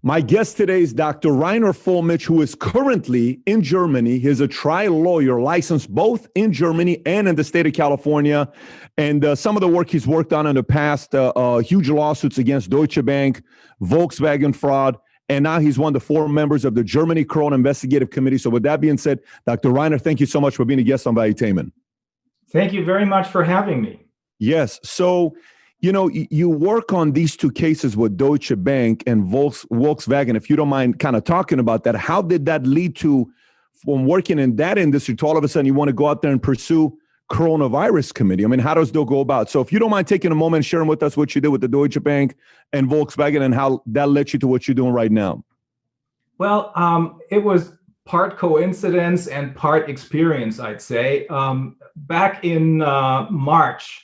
My guest today is Dr. Rainer Fullmich, who is currently in Germany. He's a trial lawyer licensed both in Germany and in the state of California. And some of the work he's worked on in the past, huge lawsuits against Deutsche Bank, Volkswagen fraud, and now he's one of the 4 members of the Germany Corona Investigative Committee. So with that being said, Dr. Rainer, thank you so much for being a guest on Valuetainment. Thank you very much for having me. Yes. So, you work on these 2 cases with Deutsche Bank and Volkswagen. If you don't mind kind of talking about that, how did that lead to, from working in that industry, to all of a sudden you want to go out there and pursue coronavirus committee? I mean, how does that go about? So if you don't mind taking a moment and sharing with us what you did with the Deutsche Bank and Volkswagen and how that led you to what you're doing right now. Well, it was part coincidence and part experience, I'd say. Back in March,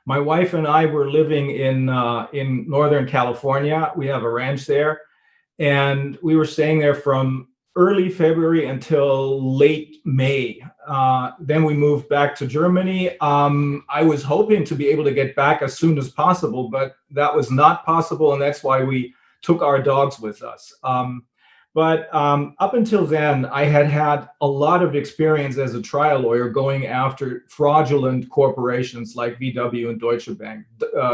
my wife and I were living in Northern California. We have a ranch there, and we were staying there from early February until late May. Then we moved back to Germany. I was hoping to be able to get back as soon as possible, but that was not possible, and that's why we took our dogs with us. But up until then, I had a lot of experience as a trial lawyer going after fraudulent corporations like VW and Deutsche Bank.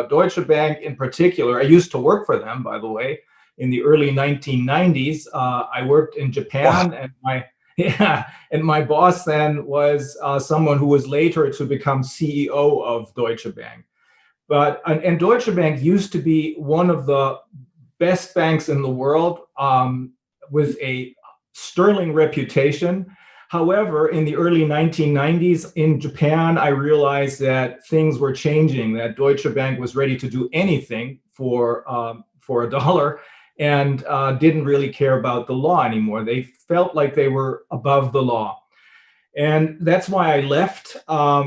Deutsche Bank in particular, I used to work for them, by the way, in the early 1990s. I worked in Japan, and my boss then was someone who was later to become CEO of Deutsche Bank. And Deutsche Bank used to be one of the best banks in the world, with a sterling reputation. However, in the early 1990s in Japan, I realized that things were changing, that Deutsche Bank was ready to do anything for a dollar and didn't really care about the law anymore. They felt like they were above the law. And that's why I left,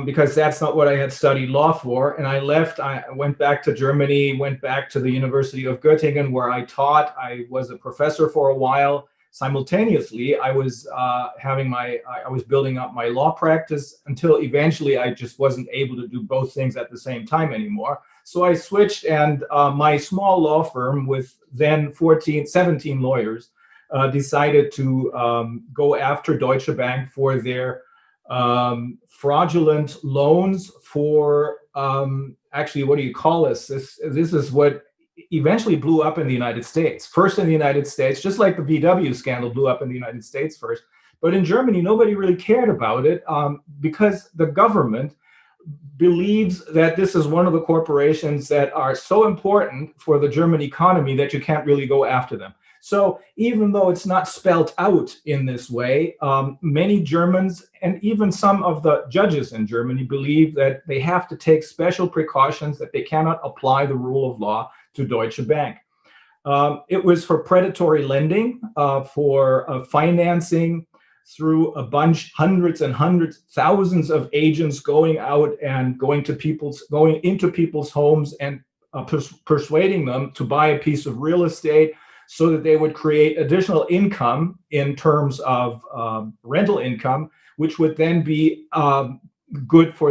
because that's not what I had studied law for. And I left, I went back to Germany, went back to the University of Göttingen, where I taught. I was a professor for a while. Simultaneously, I was building up my law practice until eventually I just wasn't able to do both things at the same time anymore. So I switched, and my small law firm with then 17 lawyers decided to go after Deutsche Bank for their fraudulent loans for, actually, what do you call this? This is what eventually blew up in the United States. First in the United States, just like the VW scandal blew up in the United States first. But in Germany, nobody really cared about it because the government believes that this is one of the corporations that are so important for the German economy that you can't really go after them. So even though it's not spelled out in this way, many Germans and even some of the judges in Germany believe that they have to take special precautions, that they cannot apply the rule of law to Deutsche Bank. It was for predatory lending, for financing through hundreds and hundreds, thousands of agents going out and going into people's homes and persuading them to buy a piece of real estate, so that they would create additional income in terms of rental income, which would then be good for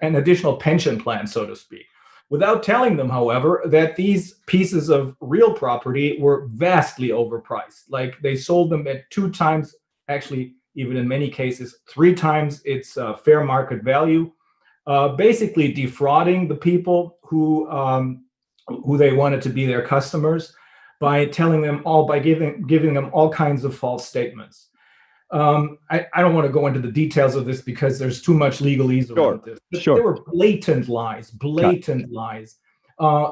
an additional pension plan, so to speak. Without telling them, however, that these pieces of real property were vastly overpriced. Like they sold them at 2 times, actually, even in many cases, 3 times its fair market value, basically defrauding the people who they wanted to be their customers, by giving them all kinds of false statements. I don't want to go into the details of this because there's too much legalese around this. But Sure. There were blatant lies.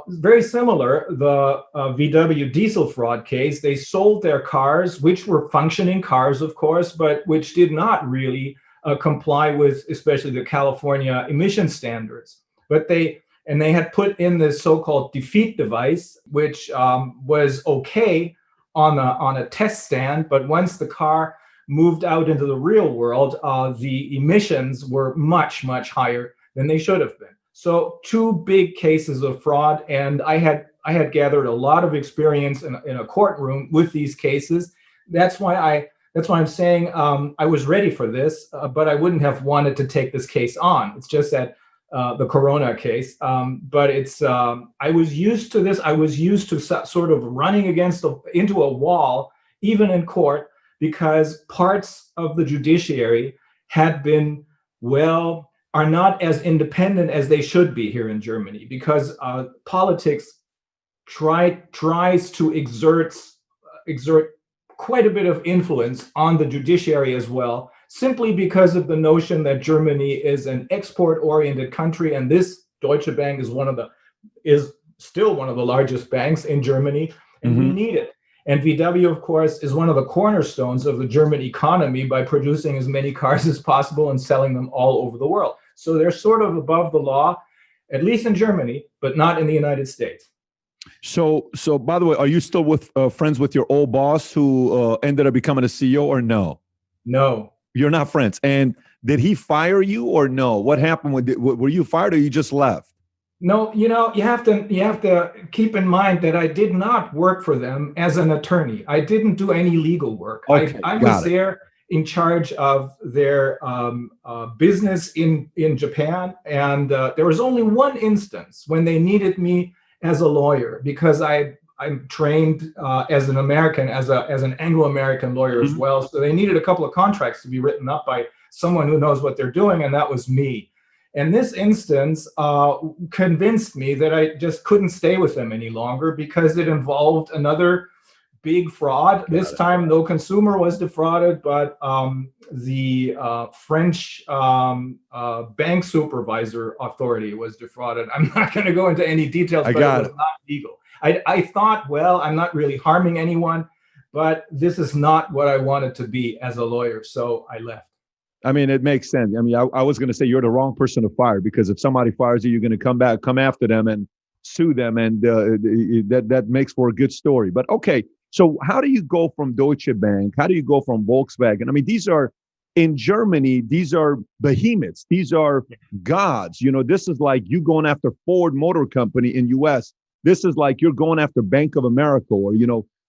Very similar, the VW diesel fraud case, they sold their cars, which were functioning cars, of course, but which did not really comply with especially the California emission standards. But they had put in this so-called defeat device, which was okay on a test stand, but once the car moved out into the real world, the emissions were much, much higher than they should have been. So 2 big cases of fraud, and I had gathered a lot of experience in a courtroom with these cases. That's why I'm saying I was ready for this, but I wouldn't have wanted to take this case on. It's just that the Corona case. But I was used to this. I was used to sort of running into a wall, even in court, because parts of the judiciary had been, are not as independent as they should be here in Germany, because politics tries to exert quite a bit of influence on the judiciary as well, simply because of the notion that Germany is an export-oriented country, and this Deutsche Bank is still one of the largest banks in Germany, and we need it. And VW, of course, is one of the cornerstones of the German economy by producing as many cars as possible and selling them all over the world. So they're sort of above the law, at least in Germany, but not in the United States. So by the way, are you still friends with your old boss who ended up becoming a CEO, or no? No. You're not friends. And did he fire you or no? What happened? Were you fired or you just left? No, you have to keep in mind that I did not work for them as an attorney. I didn't do any legal work. Okay, I was there in charge of their business in Japan, and there was only one instance when they needed me as a lawyer, because I'm trained as an American, as an Anglo-American lawyer as well. So they needed a couple of contracts to be written up by someone who knows what they're doing, and that was me. And this instance convinced me that I just couldn't stay with them any longer, because it involved another big fraud. This time, no consumer was defrauded, but the French bank supervisor authority was defrauded. I'm not going to go into any details, but it was not legal. I thought, well, I'm not really harming anyone, but this is not what I wanted to be as a lawyer, so I left. I mean, it makes sense. I mean, I was going to say you're the wrong person to fire, because if somebody fires you, you're going to come after them and sue them, and that makes for a good story. But okay, so how do you go from Deutsche Bank? How do you go from Volkswagen? I mean, in Germany, these are behemoths. These are gods. This is like you going after Ford Motor Company in U.S. This is like you're going after Bank of America or,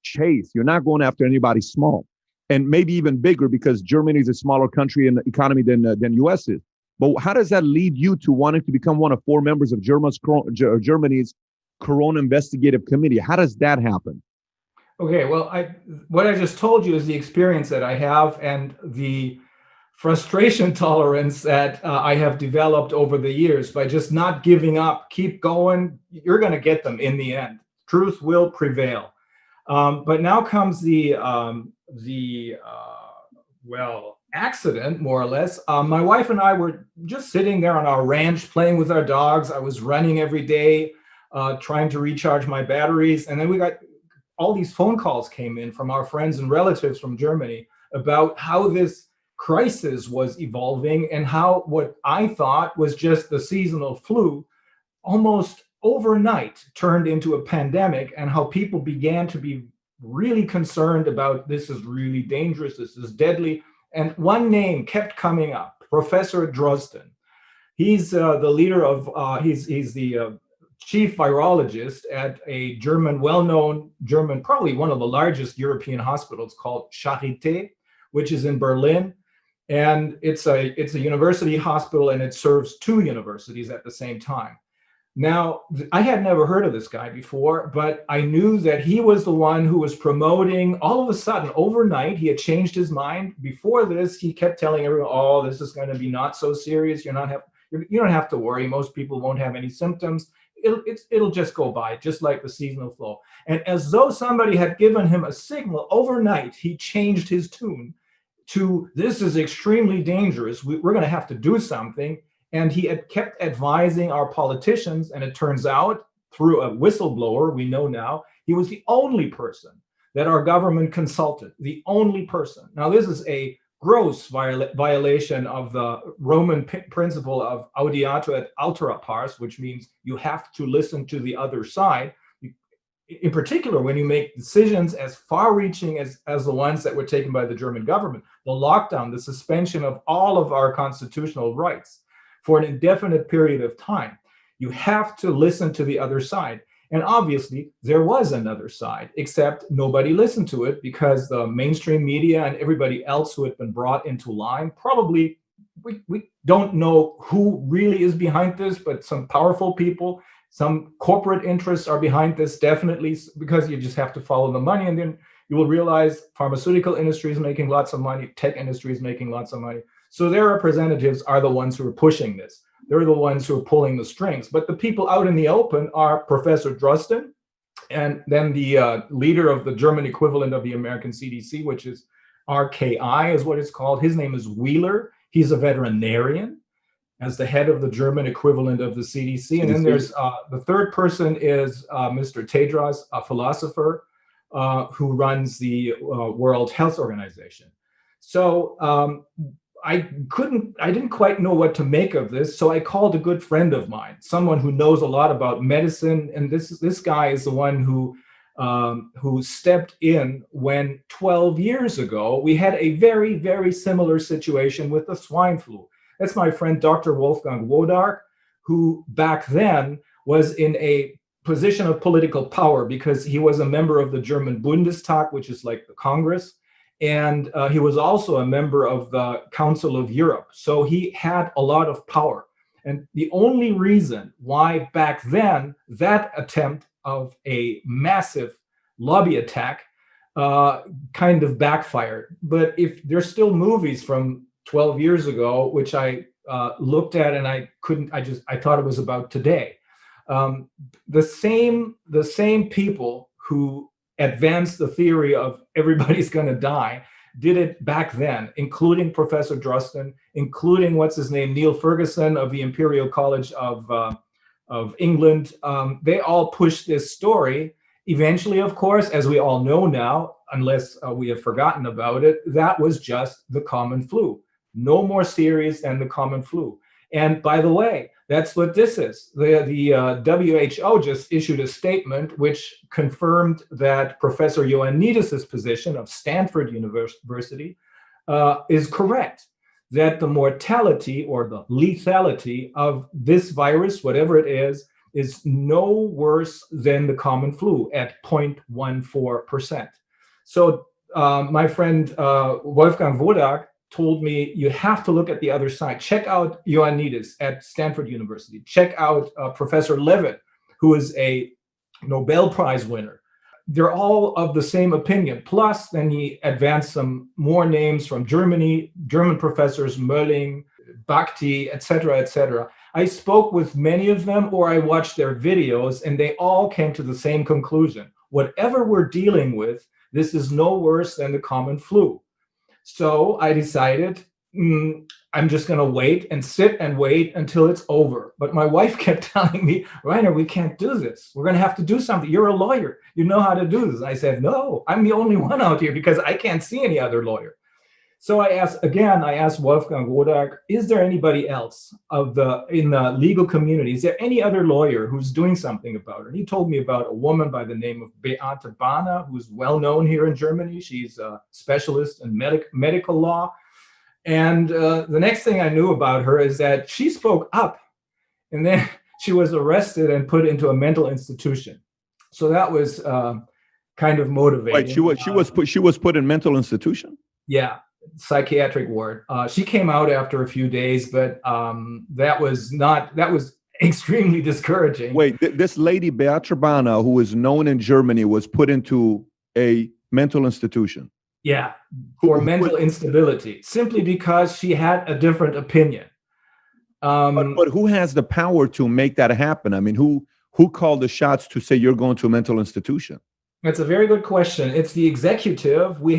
Chase. You're not going after anybody small. And maybe even bigger, because Germany is a smaller country in the economy than U.S. is. But how does that lead you to wanting to become one of 4 members of Germany's Corona Investigative Committee? How does that happen? Okay, well, what I just told you is the experience that I have and the frustration tolerance that I have developed over the years by just not giving up. Keep going. You're going to get them in the end. Truth will prevail. But now comes the accident, more or less. My wife and I were just sitting there on our ranch playing with our dogs. I was running every day, trying to recharge my batteries. And then we got all these phone calls came in from our friends and relatives from Germany about how this crisis was evolving, and how what I thought was just the seasonal flu almost overnight turned into a pandemic, and how people began to be really concerned about, this is really dangerous, this is deadly. And one name kept coming up, Professor Drosten. He's the leader of, he's the chief virologist at a well-known German, probably one of the largest European hospitals, called Charité, which is in Berlin. And it's a university hospital, and it serves 2 universities at the same time. Now, I had never heard of this guy before, but I knew that he was the one who was promoting. All of a sudden, overnight, he had changed his mind. Before this, he kept telling everyone, oh, this is going to be not so serious. You don't have to worry. Most people won't have any symptoms. It'll just go by, just like the seasonal flu. And as though somebody had given him a signal, overnight, he changed his tune to, this is extremely dangerous. We're going to have to do something. And he had kept advising our politicians, and it turns out, through a whistleblower, we know now, he was the only person that our government consulted, the only person. Now, this is a gross violation of the Roman principle of audiatur et altera pars, which means you have to listen to the other side. In particular, when you make decisions as far-reaching as the ones that were taken by the German government, the lockdown, the suspension of all of our constitutional rights for an indefinite period of time, you have to listen to the other side. And obviously, there was another side, except nobody listened to it, because the mainstream media and everybody else who had been brought into line, probably we don't know who really is behind this, but some powerful people, some corporate interests are behind this, definitely, because you just have to follow the money, and then you will realize pharmaceutical industry is making lots of money, tech industry is making lots of money. So their representatives are the ones who are pushing this. They're the ones who are pulling the strings. But the people out in the open are Professor Drosten, and then the leader of the German equivalent of the American CDC, which is RKI, is what it's called. His name is Wheeler. He's a veterinarian as the head of the German equivalent of the CDC. And then there's the third person is Mr. Tedros, a philosopher who runs the World Health Organization. So I didn't quite know what to make of this. So I called a good friend of mine, someone who knows a lot about medicine. And this guy is the one who stepped in when 12 years ago, we had a very, very similar situation with the swine flu. That's my friend, Dr. Wolfgang Wodark, who back then was in a position of political power because he was a member of the German Bundestag, which is like the Congress. And he was also a member of the Council of Europe. So he had a lot of power. And the only reason why back then that attempt of a massive lobby attack kind of backfired. But if there's still movies from 12 years ago, which I looked at and I thought it was about today. The same people who advanced the theory of everybody's going to die did it back then, including Professor Drosten, including Neil Ferguson of the Imperial College of England. They all pushed this story. Eventually, of course, as we all know now, unless we have forgotten about it, that was just the common flu. No more serious than the common flu. And by the way, that's what this is. The WHO just issued a statement which confirmed that Professor Ioannidis' position of Stanford University is correct, that the mortality or the lethality of this virus, whatever it is no worse than the common flu at 0.14%. So my friend Wolfgang Wodark told me, you have to look at the other side. Check out Ioannidis at Stanford University. Check out Professor Levitt, who is a Nobel Prize winner. They're all of the same opinion. Plus, then he advanced some more names from Germany, German professors, Mölling, Bhakti, et cetera, et cetera. I spoke with many of them or I watched their videos, and they all came to the same conclusion. Whatever we're dealing with, this is no worse than the common flu. So I decided I'm just going to wait and sit and wait until it's over. But my wife kept telling me, Reiner, we can't do this. We're going to have to do something. You're a lawyer. You know how to do this. I said, no, I'm the only one out here because I can't see any other lawyer. So I asked Wolfgang Wodark, is there anybody else in the legal community? Is there any other lawyer who's doing something about it? And he told me about a woman by the name of Beate Bahner, who's well known here in Germany. She's a specialist in medical law. And the next thing I knew about her is that she spoke up, and then she was arrested and put into a mental institution. So that was kind of motivating. Wait, she was put in mental institution? Yeah. Psychiatric ward. She came out after a few days, but that was extremely discouraging. Wait, this lady Beate Bahner, who is known in Germany, was put into a mental institution. Yeah, for mental instability, simply because she had a different opinion. But who has the power to make that happen? I mean, who called the shots to say you're going to a mental institution? That's a very good question. It's the executive. We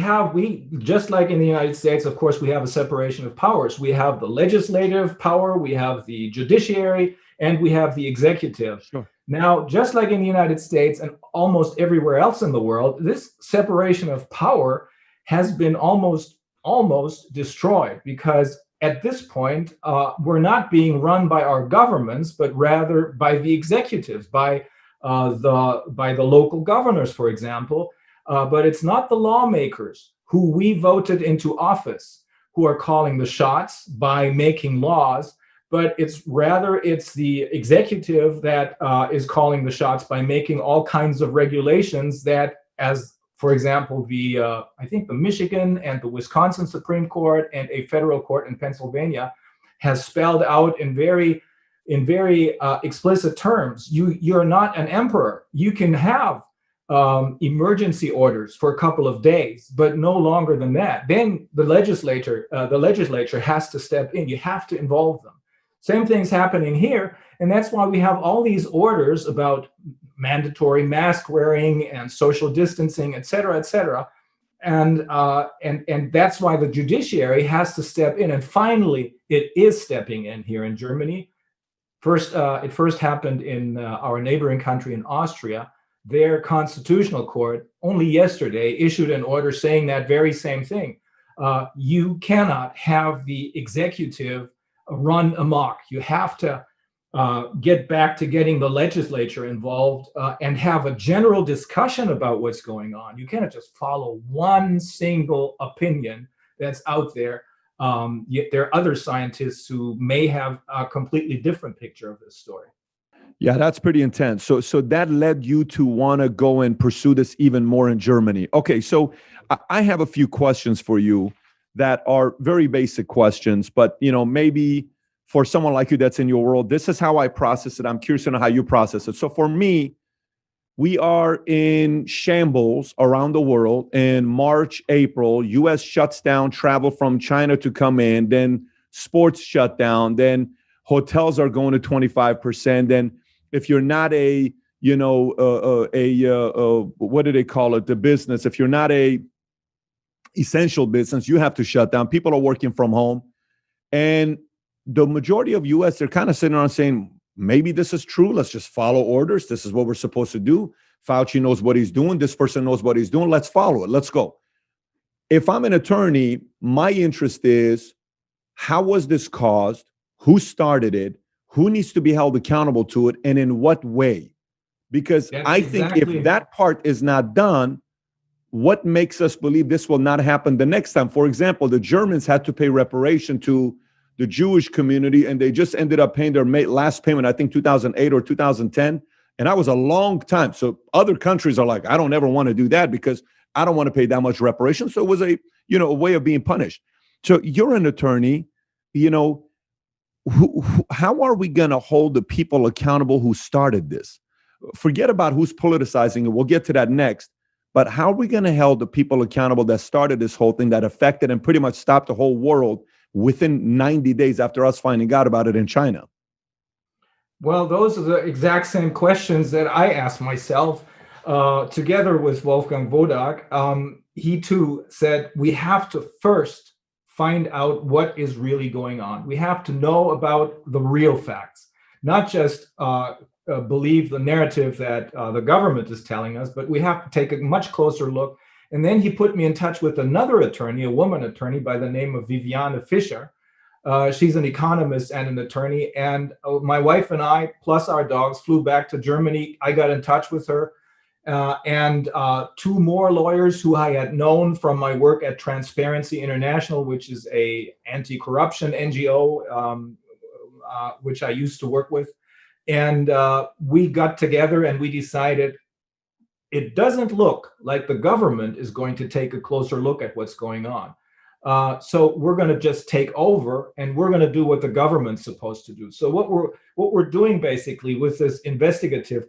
just like in the United States, of course, we have a separation of powers. We have the legislative power, we have the judiciary, and we have the executive. Sure. Now, just like in the United States and almost everywhere else in the world, this separation of power has been almost destroyed, because at this point, we're not being run by our governments, but rather by the executives, by the local governors, for example, but it's not the lawmakers who we voted into office who are calling the shots by making laws, but it's the executive that is calling the shots by making all kinds of regulations that, as for example, I think the Michigan and the Wisconsin Supreme Court and a federal court in Pennsylvania has spelled out in very explicit terms. You're not an emperor. You can have emergency orders for a couple of days, but no longer than that. Then the legislature has to step in. You have to involve them. Same thing's happening here, and that's why we have all these orders about mandatory mask wearing and social distancing, et cetera, et cetera. And that's why the judiciary has to step in. And finally, it is stepping in here in Germany. It first happened in our neighboring country in Austria. Their constitutional court only yesterday issued an order saying that very same thing. You cannot have the executive run amok. You have to get back to getting the legislature involved and have a general discussion about what's going on. You cannot just follow one single opinion that's out there. Yet there are other scientists who may have a completely different picture of this story. Yeah, that's pretty intense. So that led you to want to go and pursue this even more in Germany. Okay, so I have a few questions for you that are very basic questions, but maybe for someone like you that's in your world, this is how I process it. I'm curious to know how you process it. So for me, we are in shambles around the world. In March, April, US shuts down travel from China to come in, then sports shut down, then hotels are going to 25%. Then if you're not what do they call it? The business. If you're not a essential business, you have to shut down. People are working from home. And the majority of US, they're kind of sitting around saying, maybe this is true. Let's just follow orders. This is what we're supposed to do. Fauci knows what he's doing. This person knows what he's doing. Let's follow it. Let's go. If I'm an attorney, my interest is, how was this caused? Who started it? Who needs to be held accountable to it? And in what way? Because I think if that part is not done, what makes us believe this will not happen the next time? For example, the Germans had to pay reparation to the Jewish community, and they just ended up paying their last payment, I think 2008 or 2010. And that was a long time. So other countries are like, I don't ever want to do that because I don't want to pay that much reparation. So it was a way of being punished. So you're an attorney, how are we going to hold the people accountable who started this? Forget about who's politicizing it. We'll get to that next. But how are we going to hold the people accountable that started this whole thing, that affected and pretty much stopped the whole world within 90 days after us finding out about it in China? Well, those are the exact same questions that I asked myself together with Wolfgang Wodak. He too said, we have to first find out what is really going on. We have to know about the real facts, not just believe the narrative that the government is telling us, but we have to take a much closer look. And then he put me in touch with another attorney, a woman attorney by the name of Viviane Fischer. She's an economist and an attorney. And my wife and I, plus our dogs, flew back to Germany. I got in touch with her. And two more lawyers who I had known from my work at Transparency International, which is a anti-corruption NGO, which I used to work with. And we got together and we decided it doesn't look like the government is going to take a closer look at what's going on. So we're going to just take over and we're going to do what the government's supposed to do. So what we're doing basically with this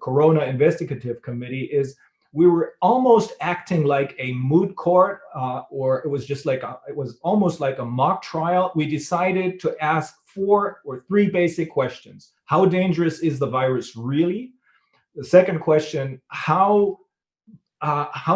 Corona investigative committee is we were almost acting like a moot court, or it was almost like a mock trial. We decided to ask 4 or 3 basic questions. How dangerous is the virus really? The second question, how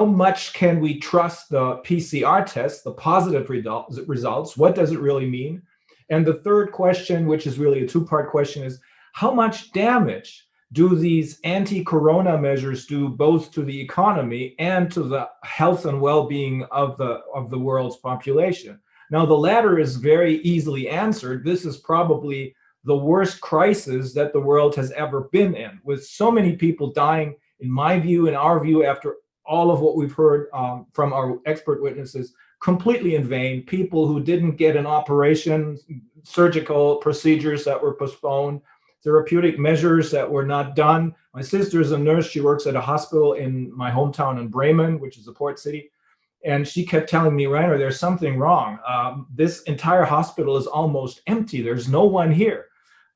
much can we trust the PCR test, the positive results? What does it really mean? And the third question, which is really a 2-part question, is how much damage do these anti-corona measures do both to the economy and to the health and well-being of the world's population? Now, the latter is very easily answered. This is probably the worst crisis that the world has ever been in, with so many people dying, in my view, in our view, after all of what we've heard from our expert witnesses, completely in vain. People who didn't get an operation, surgical procedures that were postponed, therapeutic measures that were not done. My sister is a nurse. She works at a hospital in my hometown in Bremen, which is a port city. And she kept telling me, Reiner, there's something wrong. This entire hospital is almost empty. There's no one here.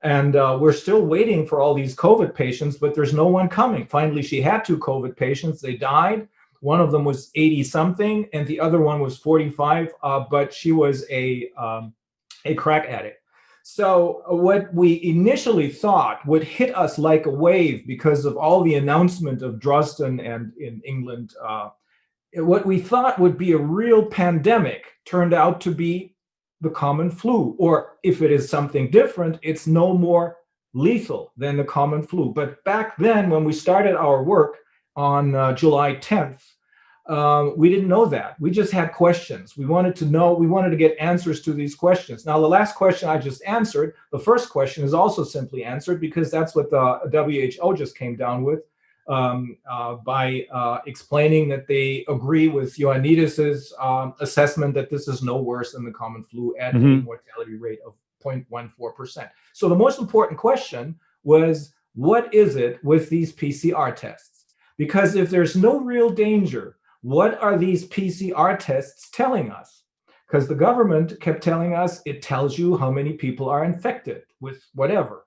And we're still waiting for all these COVID patients, but there's no one coming. Finally, she had 2 COVID patients. They died. One of them was 80 something, and the other one was 45, but she was a crack addict. So what we initially thought would hit us like a wave because of all the announcement of Drosten and in England, what we thought would be a real pandemic turned out to be the common flu, or if it is something different, it's no more lethal than the common flu. But back then, when we started our work on July 10th, we didn't know that. We just had questions. We wanted to get answers to these questions. Now, the last question I just answered, the first question is also simply answered because that's what the WHO just came down with by explaining that they agree with Ioannidis's assessment that this is no worse than the common flu at a mortality rate of 0.14%. So the most important question was, what is it with these PCR tests? Because if there's no real danger, what are these PCR tests telling us? Because the government kept telling us it tells you how many people are infected with whatever.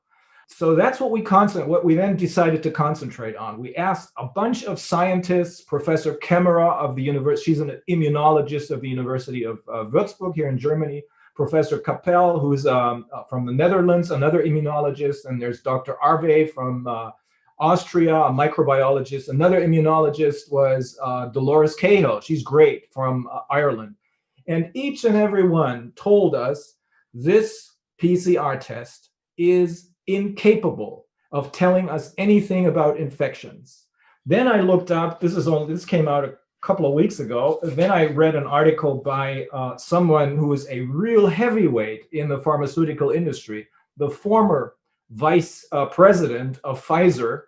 So that's what we then decided to concentrate on. We asked a bunch of scientists, Professor Kemmerer of the university, she's an immunologist of the University of Würzburg here in Germany, Professor Kapel, who's from the Netherlands, another immunologist, and there's Dr. Arve from Austria, a microbiologist. Another immunologist was Dolores Cahill. She's great, from Ireland. And each and every one told us this PCR test is incapable of telling us anything about infections. Then I looked up, this came out a couple of weeks ago. Then I read an article by someone who is a real heavyweight in the pharmaceutical industry, the former vice president of Pfizer.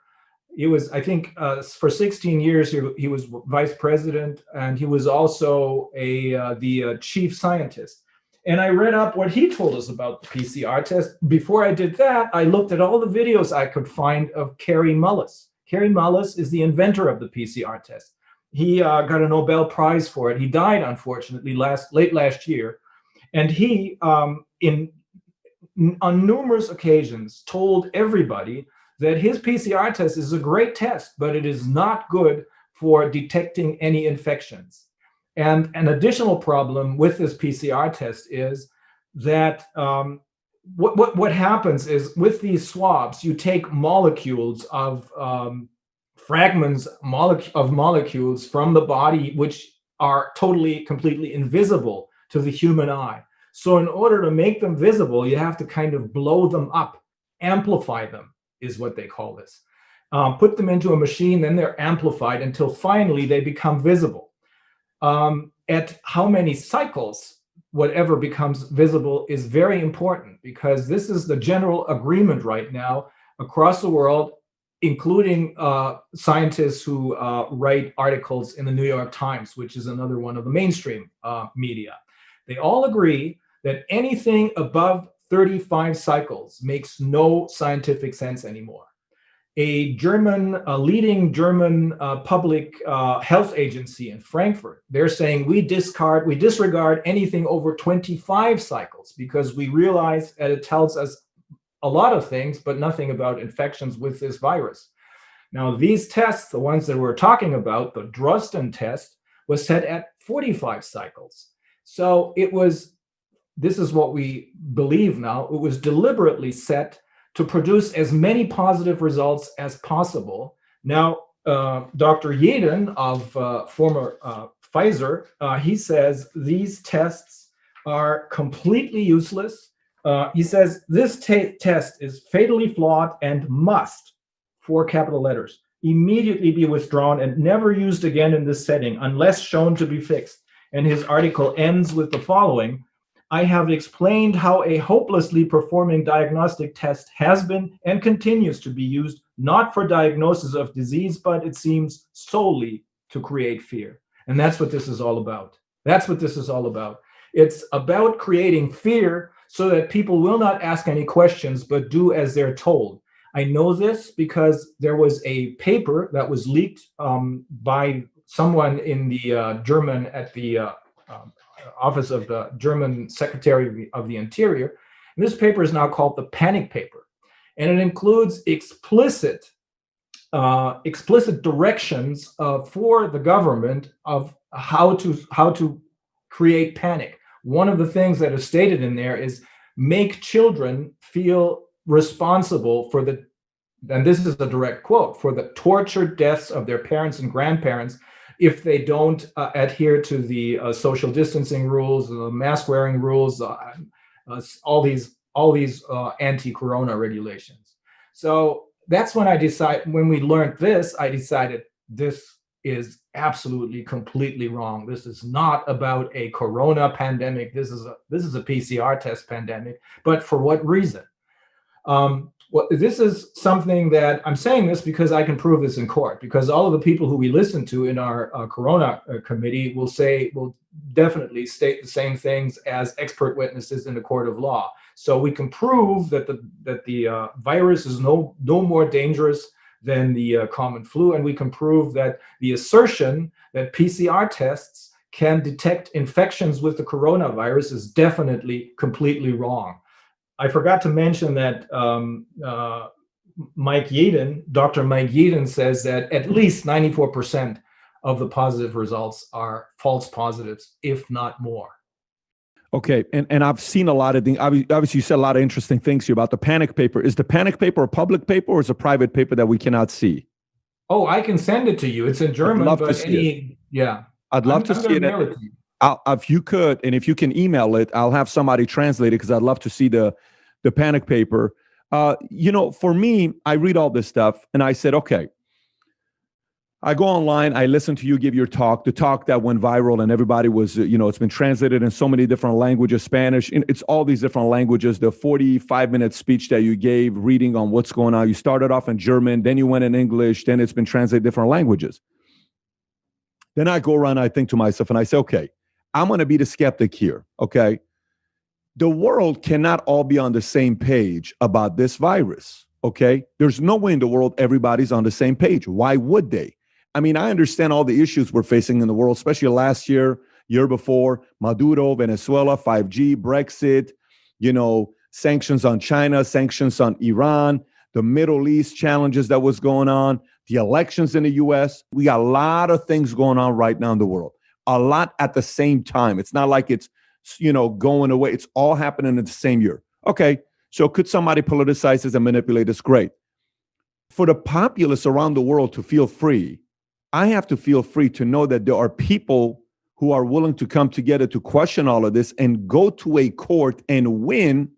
He was, I think, for 16 years, he was vice president, and he was also the chief scientist. And I read up what he told us about the PCR test. Before I did that, I looked at all the videos I could find of Kary Mullis. Kary Mullis is the inventor of the PCR test. He got a Nobel Prize for it. He died, unfortunately, late last year. And he, on numerous occasions, told everybody that his PCR test is a great test, but it is not good for detecting any infections. And an additional problem with this PCR test is that what happens is with these swabs, you take molecules of fragments of molecules from the body, which are completely invisible to the human eye. So in order to make them visible, you have to kind of blow them up, amplify them is what they call this. Put them into a machine, then they're amplified until finally they become visible. At how many cycles whatever becomes visible is very important, because this is the general agreement right now across the world, including scientists who write articles in the New York Times, which is another one of the mainstream media. They all agree that anything above 35 cycles makes no scientific sense anymore. A leading German public health agency in Frankfurt, they're saying we disregard anything over 25 cycles because we realize that it tells us a lot of things, but nothing about infections with this virus. Now, these tests, the ones that we're talking about, the Drosten test, was set at 45 cycles. So this is what we believe now, it was deliberately set to produce as many positive results as possible. Now, Dr. Jeden of former Pfizer, he says these tests are completely useless. He says this test is fatally flawed and must, 4 capital letters, immediately be withdrawn and never used again in this setting unless shown to be fixed. And his article ends with the following: I have explained how a hopelessly performing diagnostic test has been and continues to be used not for diagnosis of disease, but it seems solely to create fear. And that's what this is all about. That's what this is all about. It's about creating fear so that people will not ask any questions, but do as they're told. I know this because there was a paper that was leaked by someone in the German at the um, office of the German Secretary of the Interior. And this paper is now called the Panic Paper, and it includes explicit directions for the government of how to create panic. One of the things that is stated in there is make children feel responsible for the, and this is a direct quote, for the tortured deaths of their parents and grandparents if they don't adhere to the social distancing rules, the mask wearing rules, all these anti-corona regulations. So that's when when we learned this, I decided this is absolutely completely wrong. This is not about a corona pandemic. This is a PCR test pandemic. But for what reason? This is something that I'm saying this because I can prove this in court, because all of the people who we listen to in our corona committee will definitely state the same things as expert witnesses in the court of law. So we can prove that the virus is no more dangerous than the common flu, and we can prove that the assertion that PCR tests can detect infections with the coronavirus is definitely completely wrong. I forgot to mention that Mike Yeadon, Dr. Mike Yeadon, says that at least 94% of the positive results are false positives, if not more. Okay, and I've seen a lot of things. Obviously, you said a lot of interesting things here about the Panic Paper. Is the Panic Paper a public paper or is it a private paper that we cannot see? Oh, I can send it to you. It's in German, I'd love but to see it. yeah. I'd love to see it. Mail it to you. If you could, and if you can email it, I'll have somebody translate it because I'd love to see the Panic Paper. For me, I read all this stuff and I said, okay, I go online, I listen to you give your talk, the talk that went viral and everybody was, it's been translated in so many different languages, Spanish, it's all these different languages, the 45-minute speech that you gave reading on what's going on. You started off in German, then you went in English, then it's been translated different languages. Then I go around, I think to myself and I say, okay, I'm going to be the skeptic here, okay? The world cannot all be on the same page about this virus, okay? There's no way in the world everybody's on the same page. Why would they? I mean, I understand all the issues we're facing in the world, especially last year before, Maduro, Venezuela, 5G, Brexit, sanctions on China, sanctions on Iran, the Middle East challenges that was going on, the elections in the US. We got a lot of things going on right now in the world, a lot at the same time. It's not like it's, going away. It's all happening in the same year. Okay, so could somebody politicize this and manipulate this? Great. For the populace around the world to feel free, I have to feel free to know that there are people who are willing to come together to question all of this and go to a court and win.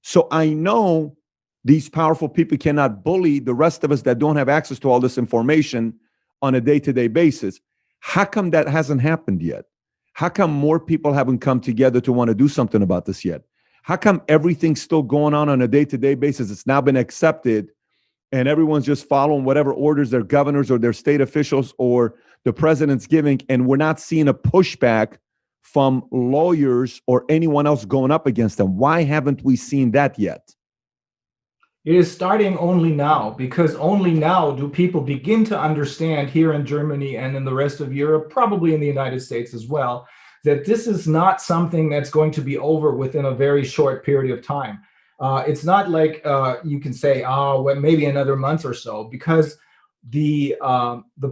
So I know these powerful people cannot bully the rest of us that don't have access to all this information on a day-to-day basis. How come that hasn't happened yet? How come more people haven't come together to want to do something about this yet? How come everything's still going on a day-to-day basis? It's now been accepted and everyone's just following whatever orders their governors or their state officials or the president's giving, and we're not seeing a pushback from lawyers or anyone else going up against them. Why haven't we seen that yet? It is starting only now, because only now do people begin to understand here in Germany and in the rest of Europe, probably in the United States as well, that this is not something that's going to be over within a very short period of time. It's not like you can say, well, maybe another month or so, because the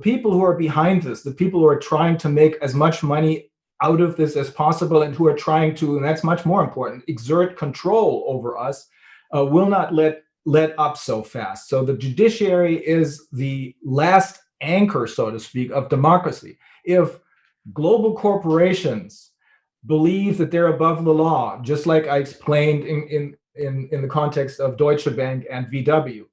people who are behind this, the people who are trying to make as much money out of this as possible and who are trying to, and that's much more important, exert control over us, will not let up so fast. So the judiciary is the last anchor, so to speak, of democracy. If global corporations believe that they're above the law, just like I explained in the context of Deutsche Bank and VW,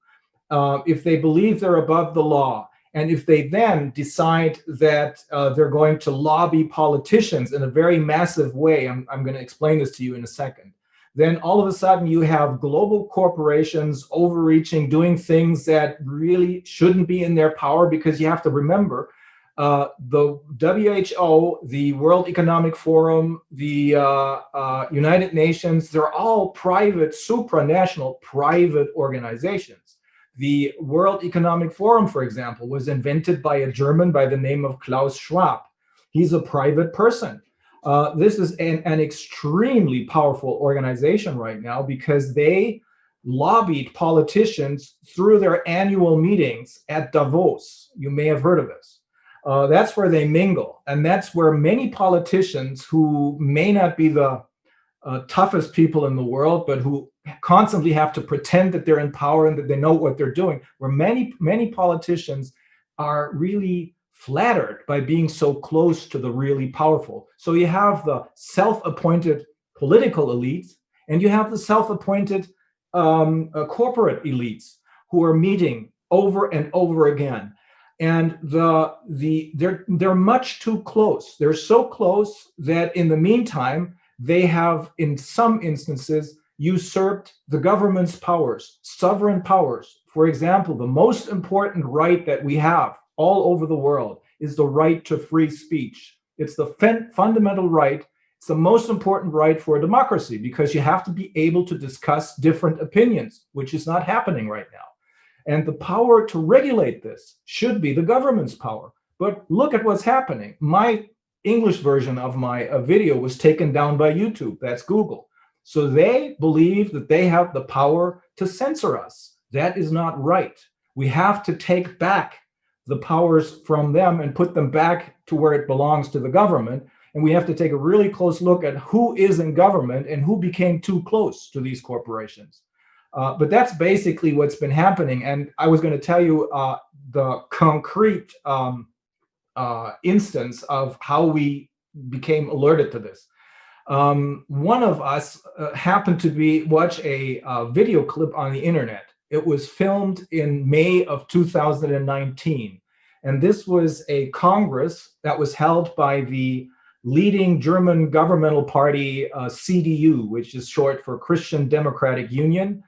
if they believe they're above the law, and if they then decide that they're going to lobby politicians in a very massive way, I'm going to explain this to you in a second, then all of a sudden you have global corporations overreaching, doing things that really shouldn't be in their power, because you have to remember, the WHO, the World Economic Forum, the United Nations, they're all private, supranational private organizations. The World Economic Forum, for example, was invented by a German by the name of Klaus Schwab. He's a private person. This is an extremely powerful organization right now because they lobbied politicians through their annual meetings at Davos. You may have heard of this. That's where they mingle. And that's where many politicians who may not be the toughest people in the world, but who constantly have to pretend that they're in power and that they know what they're doing, where many politicians are really flattered by being so close to the really powerful. So you have the self-appointed political elites, and you have the self-appointed corporate elites who are meeting over and over again. And they're much too close. They're so close that in the meantime, they have, in some instances, usurped the government's powers, sovereign powers. For example, the most important right that we have all over the world is the right to free speech. It's the fundamental right. It's the most important right for a democracy because you have to be able to discuss different opinions, which is not happening right now. And the power to regulate this should be the government's power. But look at what's happening. My English version of my video was taken down by YouTube. That's Google. So they believe that they have the power to censor us. That is not right. We have to take back the powers from them and put them back to where it belongs to the government. And we have to take a really close look at who is in government and who became too close to these corporations. But that's basically what's been happening. And I was going to tell you the concrete instance of how we became alerted to this. One of us happened to watch a video clip on the internet. It was filmed in May of 2019. And this was a Congress that was held by the leading German governmental party, CDU, which is short for Christian Democratic Union.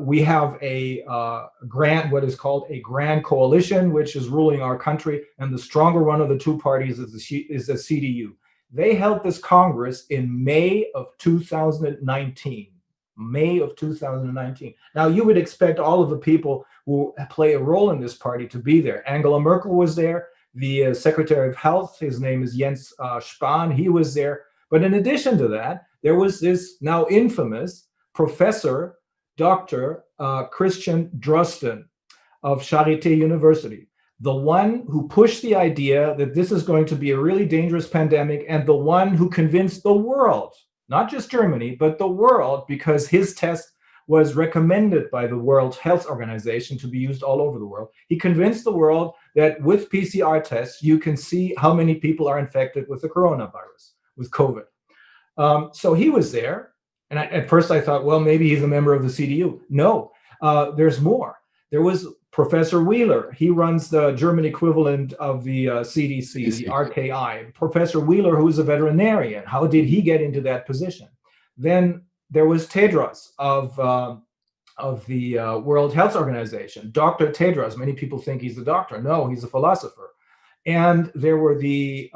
We have what is called a grand coalition, which is ruling our country. And the stronger one of the two parties is the CDU. They held this Congress in May of 2019. May of 2019. Now, you would expect all of the people who play a role in this party to be there. Angela Merkel was there. The Secretary of Health, his name is Jens Spahn, he was there. But in addition to that, there was this now infamous Professor Dr. Christian Drosten of Charité University, the one who pushed the idea that this is going to be a really dangerous pandemic, and the one who convinced the world, not just Germany, but the world, because his test was recommended by the World Health Organization to be used all over the world. He convinced the world that with PCR tests, you can see how many people are infected with the coronavirus, with COVID. So he was there. And at first I thought, well, maybe he's a member of the CDU. No, there's more. There was Professor Wheeler. He runs the German equivalent of the CDC, the RKI. Professor Wheeler, who is a veterinarian. How did he get into that position? Then there was Tedros of the World Health Organization. Dr. Tedros, many people think he's a doctor. No, he's a philosopher. And there were the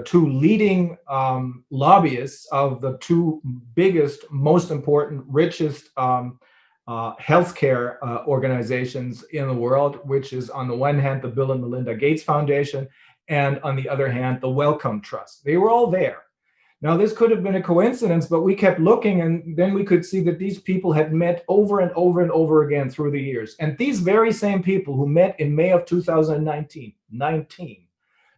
two leading lobbyists of the two biggest, most important, richest healthcare organizations in the world, which is on the one hand, the Bill and Melinda Gates Foundation, and on the other hand, the Wellcome Trust. They were all there. Now, this could have been a coincidence, but we kept looking, and then we could see that these people had met over and over and over again through the years. And these very same people who met in May of 2019,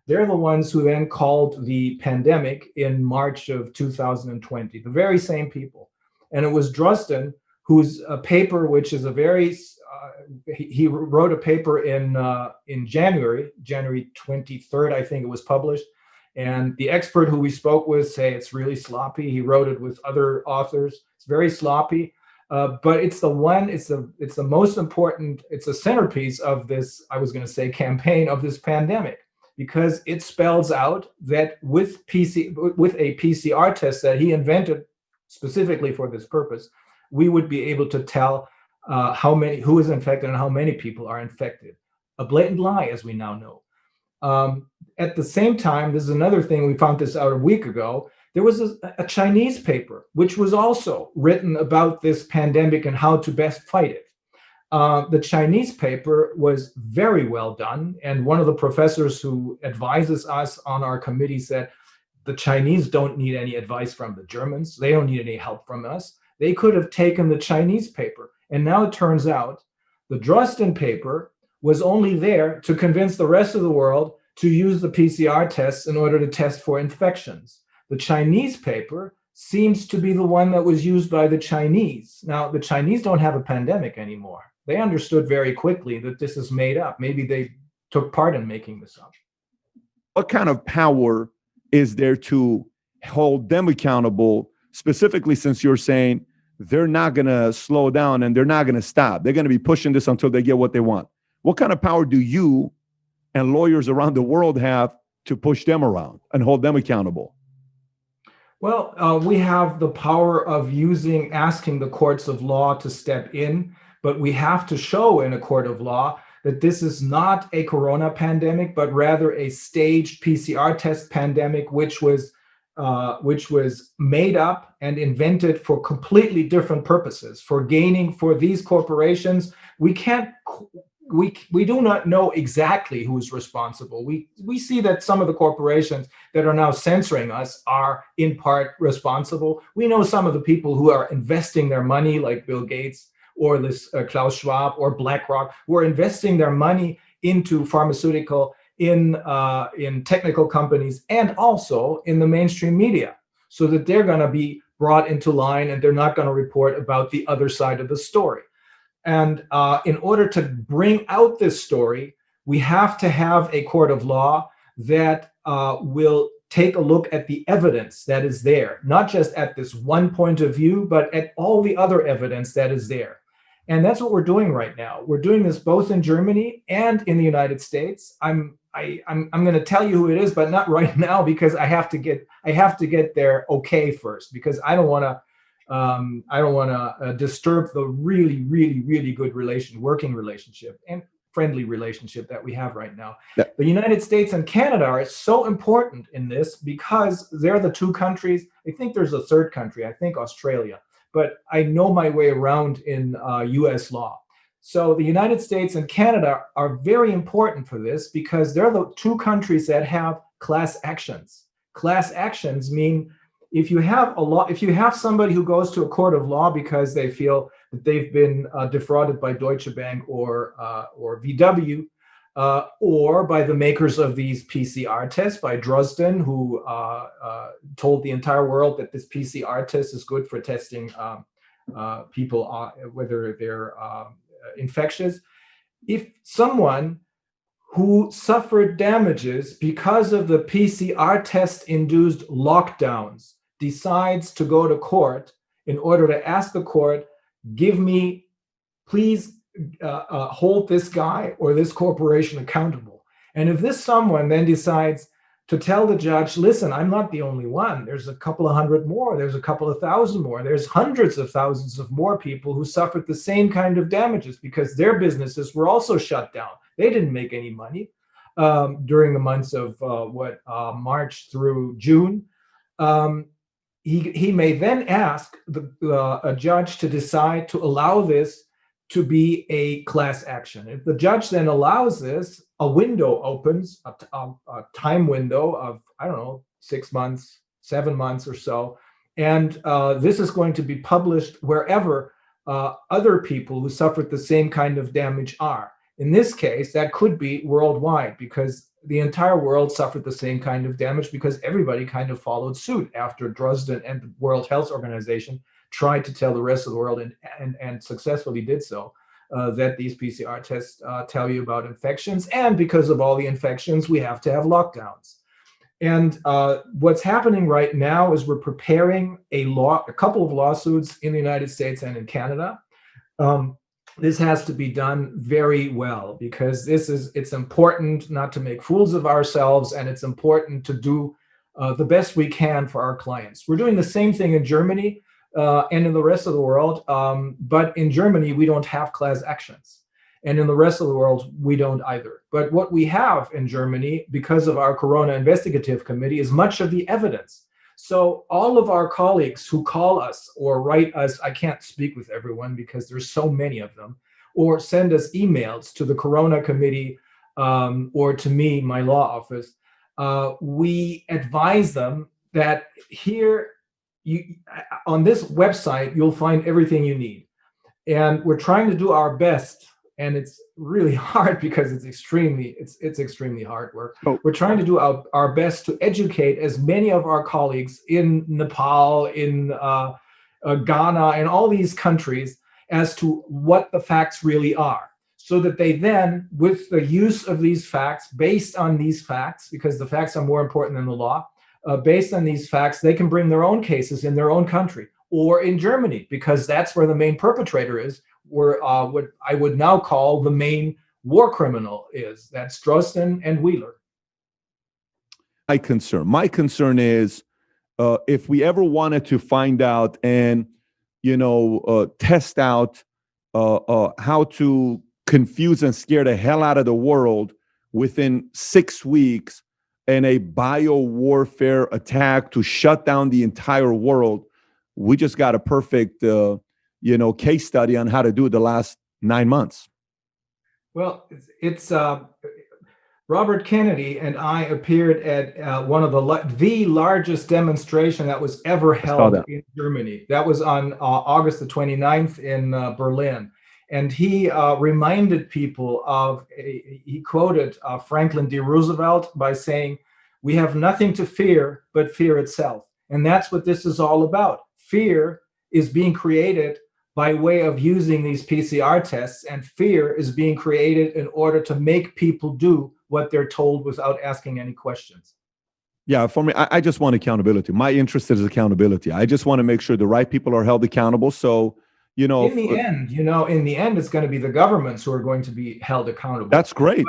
they're the ones who then called the pandemic in March of 2020, the very same people. And it was Drosten, whose paper, which is a very, he wrote a paper in January 23rd, I think it was published. And the expert who we spoke with say it's really sloppy. He wrote it with other authors. It's very sloppy, but it's the most important, it's a centerpiece of this, I was going to say, campaign of this pandemic, because it spells out that with a PCR test that he invented specifically for this purpose, we would be able to tell who is infected and how many people are infected. A blatant lie, as we now know. At the same time, this is another thing, we found this out a week ago, there was a Chinese paper, which was also written about this pandemic and how to best fight it. The Chinese paper was very well done. And one of the professors who advises us on our committee said, the Chinese don't need any advice from the Germans. They don't need any help from us. They could have taken the Chinese paper. And now it turns out the Drosten paper was only there to convince the rest of the world to use the PCR tests in order to test for infections. The Chinese paper seems to be the one that was used by the Chinese. Now, the Chinese don't have a pandemic anymore. They understood very quickly that this is made up. Maybe they took part in making this up. What kind of power is there to hold them accountable, specifically since you're saying they're not going to slow down and they're not going to stop? They're going to be pushing this until they get what they want. What kind of power do you and lawyers around the world have to push them around and hold them accountable? Well, we have the power of asking the courts of law to step in, but we have to show in a court of law that this is not a corona pandemic, but rather a staged PCR test pandemic, which was made up and invented for completely different purposes, for these corporations. We do not know exactly who's responsible. We see that some of the corporations that are now censoring us are in part responsible. We know some of the people who are investing their money, like Bill Gates or this Klaus Schwab or BlackRock, who are investing their money into pharmaceutical, in technical companies, and also in the mainstream media, so that they're going to be brought into line and they're not going to report about the other side of the story. And in order to bring out this story, we have to have a court of law that will take a look at the evidence that is there, not just at this one point of view, but at all the other evidence that is there. And that's what we're doing right now. We're doing this both in Germany and in the United States. I'm going to tell you who it is, but not right now, because I have to get their okay first, because I don't want to disturb the really, really, really good working relationship and friendly relationship that we have right now. Yeah. The United States and Canada are so important in this because they're the two countries. I think there's a third country, I think Australia, but I know my way around in US law. So the United States and Canada are very important for this because they're the two countries that have class actions. Class actions mean if you have somebody who goes to a court of law because they feel that they've been defrauded by Deutsche Bank or VW, or by the makers of these PCR tests, by Drosten, who told the entire world that this PCR test is good for testing people whether they're infectious. If someone who suffered damages because of the PCR test-induced lockdowns decides to go to court in order to ask the court, please hold this guy or this corporation accountable. And if this someone then decides to tell the judge, listen, I'm not the only one. There's a couple of hundred more. There's a couple of thousand more. There's hundreds of thousands of more people who suffered the same kind of damages because their businesses were also shut down. They didn't make any money during the months of March through June. He may then ask a judge to decide to allow this to be a class action. If the judge then allows this, a window opens, a time window of, 6 months, 7 months or so. And this is going to be published wherever other people who suffered the same kind of damage are. In this case, that could be worldwide because the entire world suffered the same kind of damage because everybody kind of followed suit after Drosten and the World Health Organization tried to tell the rest of the world and successfully did so, that these PCR tests tell you about infections. And because of all the infections, we have to have lockdowns. And what's happening right now is we're preparing a couple of lawsuits in the United States and in Canada. This has to be done very well because it's important not to make fools of ourselves, and it's important to do the best we can for our clients. We're doing the same thing in Germany and in the rest of the world, but in Germany, we don't have class actions. And in the rest of the world, we don't either. But what we have in Germany, because of our Corona Investigative Committee, is much of the evidence. So all of our colleagues who call us or write us, I can't speak with everyone because there's so many of them, or send us emails to the Corona Committee or to me, my law office, we advise them that here, on this website, you'll find everything you need. And we're trying to do our best, and it's really hard because it's extremely hard work. Oh. We're trying to do our best to educate as many of our colleagues in Nepal, in Ghana, and all these countries as to what the facts really are, so that they then, with the use of these facts, based on these facts, because the facts are more important than the law, based on these facts, they can bring their own cases in their own country or in Germany, because that's where the main perpetrator is, where what I would now call the main war criminal is. That's Drosten and Wheeler. My concern is if we ever wanted to find out and, test out how to confuse and scare the hell out of the world within 6 weeks in a bio-warfare attack to shut down the entire world, we just got a perfect, case study on how to do it the last 9 months. Well, it's Robert Kennedy and I appeared at one of the largest demonstration that was ever held in Germany. That was on August the 29th in Berlin. And he reminded people he quoted Franklin D. Roosevelt by saying, "We have nothing to fear but fear itself." And that's what this is all about. Fear is being created by way of using these PCR tests, and fear is being created in order to make people do what they're told without asking any questions. Yeah, for me, I just want accountability. My interest is accountability. I just want to make sure the right people are held accountable. So, in the end, it's going to be the governments who are going to be held accountable. That's great.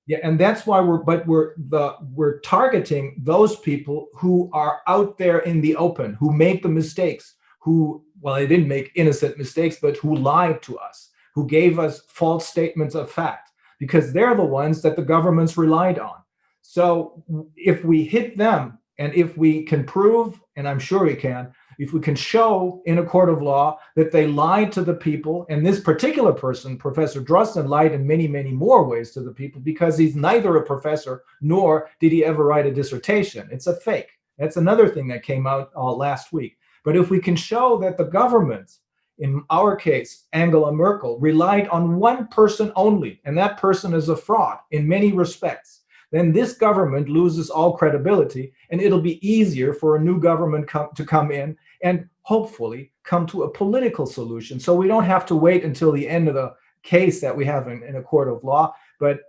Yeah, and that's why we're targeting those people who are out there in the open, who make the mistakes, they didn't make innocent mistakes, but who lied to us, who gave us false statements of fact, because they're the ones that the governments relied on. So if we hit them, and if we can prove, and I'm sure we can, if we can show in a court of law that they lied to the people, and this particular person, Professor Drosten, lied in many, many more ways to the people, because he's neither a professor nor did he ever write a dissertation. It's a fake. That's another thing that came out last week. But if we can show that the government, in our case, Angela Merkel, relied on one person only, and that person is a fraud in many respects, then this government loses all credibility, and it'll be easier for a new government to come in and hopefully come to a political solution. So we don't have to wait until the end of the case that we have in a court of law. But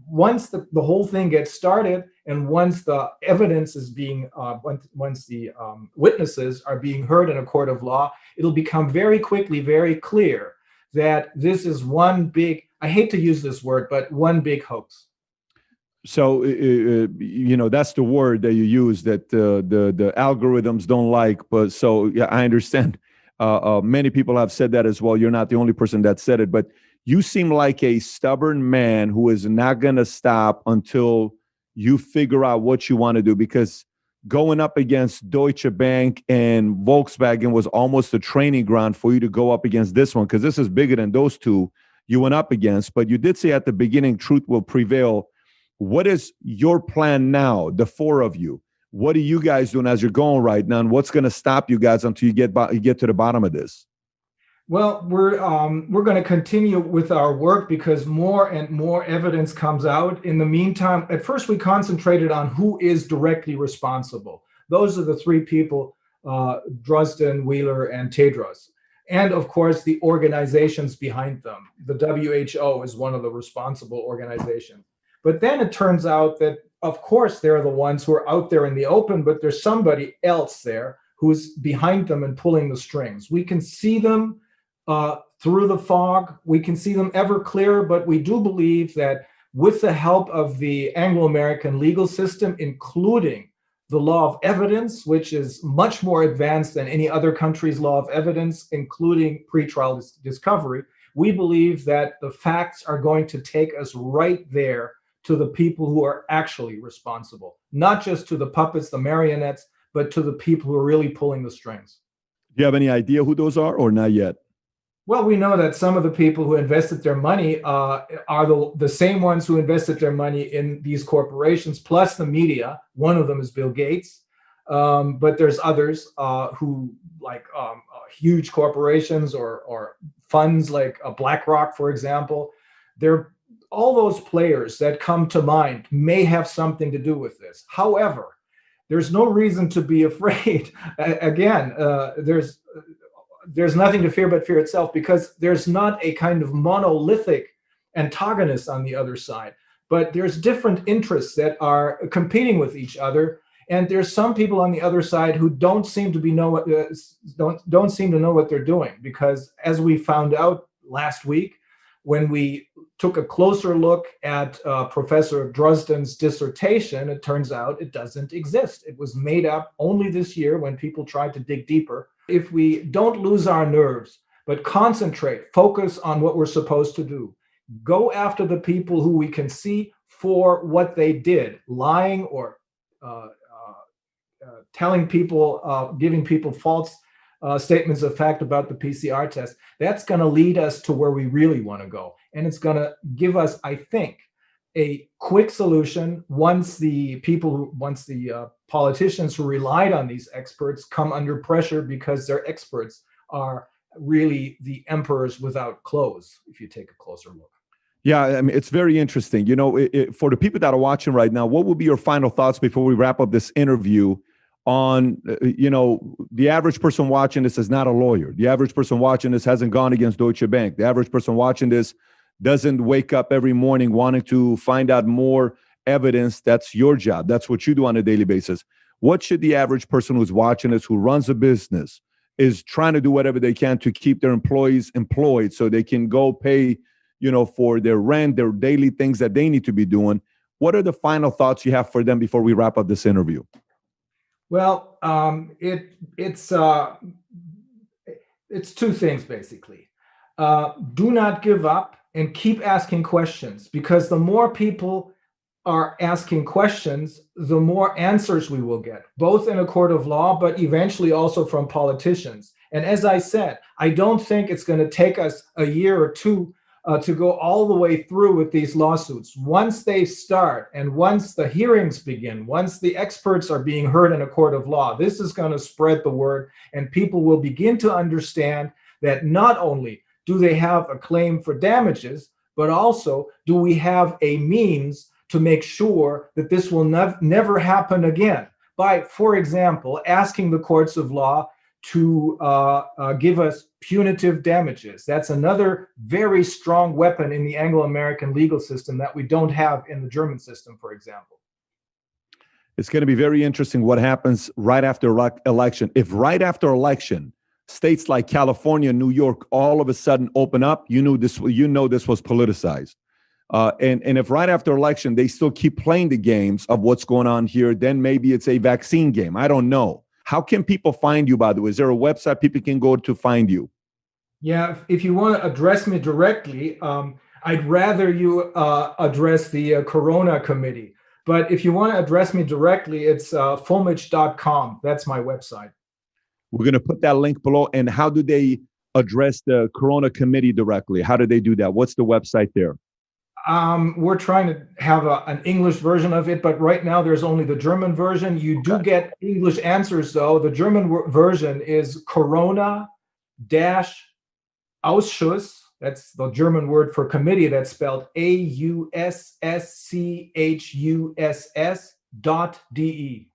once the whole thing gets started, and once the evidence is being, once the witnesses are being heard in a court of law, it'll become very quickly very clear that this is one big, I hate to use this word, but one big hoax. So, that's the word that you use that the algorithms don't like. But so, yeah, I understand. Many people have said that as well. You're not the only person that said it, but you seem like a stubborn man who is not going to stop until you figure out what you want to do, because going up against Deutsche Bank and Volkswagen was almost a training ground for you to go up against this one, because this is bigger than those two you went up against. But you did say at the beginning, truth will prevail. What is your plan now, the four of you? What are you guys doing as you're going right now, and what's going to stop you guys until you get to the bottom of this? Well, we're going to continue with our work because more and more evidence comes out. In the meantime, at first we concentrated on who is directly responsible. Those are the three people, Drosten, Wheeler, and Tedros. And of course, the organizations behind them. The WHO is one of the responsible organizations. But then it turns out that, of course, they're the ones who are out there in the open, but there's somebody else there who's behind them and pulling the strings. We can see them through the fog. We can see them ever clearer, but we do believe that with the help of the Anglo-American legal system, including the law of evidence, which is much more advanced than any other country's law of evidence, including pretrial discovery, we believe that the facts are going to take us right there to the people who are actually responsible, not just to the puppets, the marionettes, but to the people who are really pulling the strings. Do you have any idea who those are, or not yet? Well, we know that some of the people who invested their money are the same ones who invested their money in these corporations, plus the media. One of them is Bill Gates, but there's others who, like huge corporations or funds like BlackRock, for example. They're all those players that come to mind may have something to do with this. However, there's no reason to be afraid. Again, there's nothing to fear but fear itself, because there's not a kind of monolithic antagonist on the other side, but there's different interests that are competing with each other. And there's some people on the other side who don't seem to know what they're doing, because as we found out last week, when we took a closer look at Professor Drosden's dissertation, it turns out it doesn't exist. It was made up only this year when people tried to dig deeper. If we don't lose our nerves, but concentrate, focus on what we're supposed to do, go after the people who we can see for what they did, lying or telling people, giving people false statements of fact about the PCR test, that's going to lead us to where we really want to go. And it's going to give us, I think, a quick solution once the politicians who relied on these experts come under pressure, because their experts are really the emperors without clothes, if you take a closer look. Yeah, I mean, it's very interesting. You know, for the people that are watching right now, what would be your final thoughts before we wrap up this interview on, the average person watching this is not a lawyer. The average person watching this hasn't gone against Deutsche Bank. The average person watching this doesn't wake up every morning wanting to find out more evidence. That's your job. That's what you do on a daily basis. What should the average person who's watching this, who runs a business, is trying to do whatever they can to keep their employees employed so they can go pay, for their rent, their daily things that they need to be doing? What are the final thoughts you have for them before we wrap up this interview? Well, it's two things, basically. Do not give up and keep asking questions, because the more people are asking questions, the more answers we will get, both in a court of law, but eventually also from politicians. And as I said, I don't think it's going to take us a year or two to go all the way through with these lawsuits. Once they start, and once the hearings begin, once the experts are being heard in a court of law, this is going to spread the word, and people will begin to understand that not only do they have a claim for damages, but also do we have a means to make sure that this will never happen again by, for example, asking the courts of law to give us punitive damages. That's another very strong weapon in the Anglo-American legal system that we don't have in the German system, for example. It's going to be very interesting what happens right after election. If right after election, states like California, New York, all of a sudden open up, this was politicized. And if right after election, they still keep playing the games of what's going on here, then maybe it's a vaccine game. I don't know. How can people find you, by the way? Is there a website people can go to find you? Yeah, if you want to address me directly, I'd rather you address the Corona Committee. But if you want to address me directly, it's Fullmich.com. That's my website. We're going to put that link below. And how do they address the Corona Committee directly? How do they do that? What's the website there? We're trying to have an English version of it, but right now there's only the German version. You do get English answers, though. The German version is Corona-Ausschuss. That's the German word for committee. That's spelled AUSSCHUSS.de.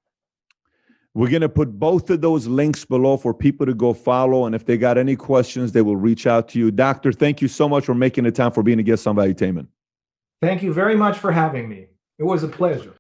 We're going to put both of those links below for people to go follow. And if they got any questions, they will reach out to you. Doctor, thank you so much for making the time for being a guest on Valuetainment. Thank you very much for having me. It was a pleasure.